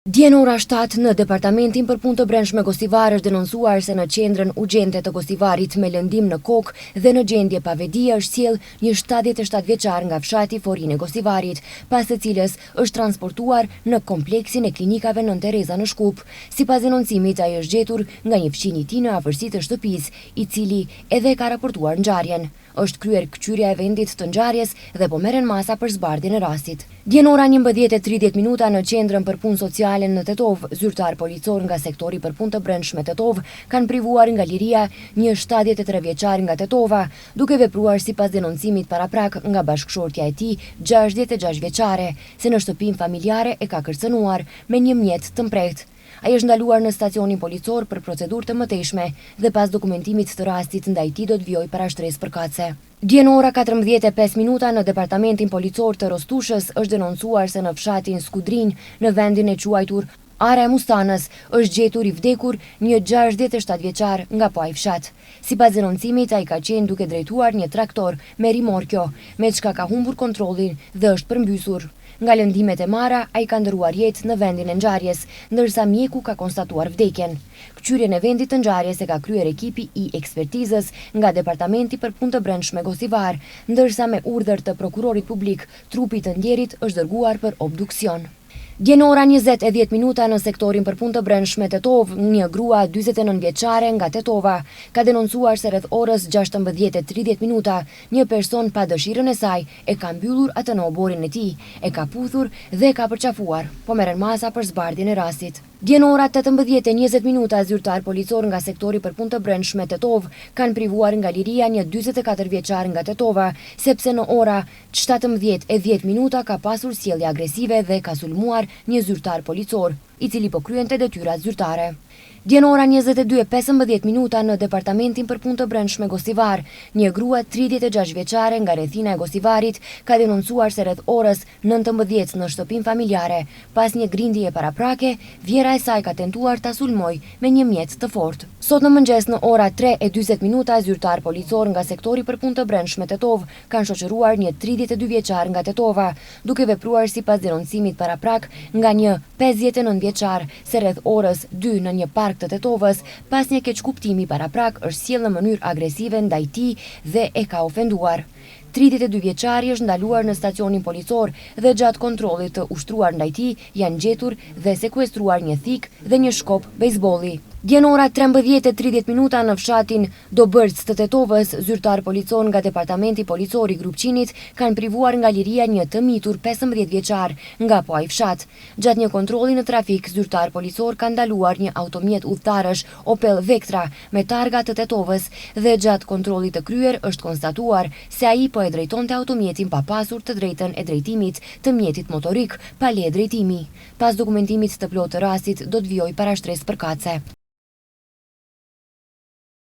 Dje në ora 7 në departamentin për punë të brendshme Gosivar është denoncuar se në qendrën urgjente të Gosivarit me lëndim në kokë dhe në gjendje pavedia është sjell një 77 vjeçar nga fshati Forin e Gosivarit, pas të cilës është transportuar në kompleksin e klinikave Nën Tereza në Shkup. Sipas denoncimit, ai është gjetur nga një fëmijë i tij në afërsi të shtëpisë, i cili edhe ka raportuar ngjarjen. Është kryer këqyrja e vendit të ngjarjes dhe po merren masa për zbardhjen e rastit. Dje në ora 11:30 në qendrën për punë sociale në Tetov, zyrtar policor nga sektori për punë të brendshme Tetov kanë privuar nga liria një 73 vjeçar nga Tetova, duke vepruar sipas denoncimit paraprak nga bashkëshortja e tij, 66 vjeçare, se në shtëpinë familjare e ka kërcënuar me një mjet të mprehtë. Ai është ndaluar në stacionin policor për procedurë të mëtejshme dhe pas dokumentimit të rastit ndaj tij do të vijojë para shtresë përkatëse. Dje në ora 14:05 në departamentin policor të Rostushës është denoncuar se në fshatin Skudrin, në vendin e quajtur Are Mustanës, është gjetur i vdekur një 67 vjeçar nga po ai fshat. Sipas denoncimit, ai ka qenë duke drejtuar një traktor me rimorkjo, me çka ka humbur kontrollin dhe është përmbysur. Nga lëndimet e marra, ai ka ndëruar jetë në vendin e ngjarjes, ndërsa mjeku ka konstatuar vdekjen. Këqyrjen e vendit të ngjarjes e ka kryer ekipi i ekspertizës nga Departamenti për punë të brendshme Gosivar, ndërsa me urdhër të prokurorit publik, trupi të ndjerit është dërguar për obduksion. Dje në ora 20:10 në sektorin për punë të brendshme Tetov, një grua 49 vjeçare nga Tetova ka denoncuar se rreth orës 16:30 një person pa dëshirën e saj e ka mbyllur atë në oborin e tij, e ka puthur dhe ka përqafuar, po merren masa për zbardhjen e rastit. Dje në ora 18:20 zyrtar policor nga sektori për punë të brendshme Tetov kanë privuar nga liria një 44 vjeçar nga Tetova, sepse në ora 17:10 ka pasur sjellje agresive dhe ka sulmuar një zyrtar policor, i cili po kryente detyrat zyrtare. Dje në ora 22:15 në departamentin për punë të brendshme Gosivar, një grua 36 vjeçare nga rrethina e Gosivarit ka denoncuar se rreth orës 19 në shtëpinë familjare, pas një grindjeje paraprake, vjera e saj ka tentuar ta sulmoj me një mjet të fortë. Sot në mëngjes në ora 3:40 zyrtar policor nga sektori për punë të brendshme Tetov kanë shoqëruar një 32 vjeçar nga Tetova, duke vepruar sipas denoncimit paraprak nga një 59 vjeçar, se rreth orës 2 në një park të Tetovës, pas një keqkuptimi paraprak është sjell në mënyrë agresive ndaj tij dhe e ka ofenduar. 32 vjeçari është ndaluar në stacionin policor dhe gjatë kontrollit të ushtruar ndaj tij janë gjetur dhe sekuestruar një thik dhe një shkop bejsbolli. Dje në ora 13:30 në fshatin Dobërc të Tetovës, zyrtar policor nga departamenti policor i Grupçinit kanë privuar nga liria një të mitur 15 vjeçar nga po ai fshat. Gjatë një kontrolli në trafik, zyrtar policor ka ndaluar një automjet udhëtarësh Opel Vectra me targa të Tetovës dhe gjatë kontrollit të kryer është konstatuar se ai po e drejtonte automjetin pa pasur të drejtën e drejtimit të mjetit motorik pa leje drejtimi. Pas dokumentimit të plotë të rastit do të vijojë para shtresë përkatëse.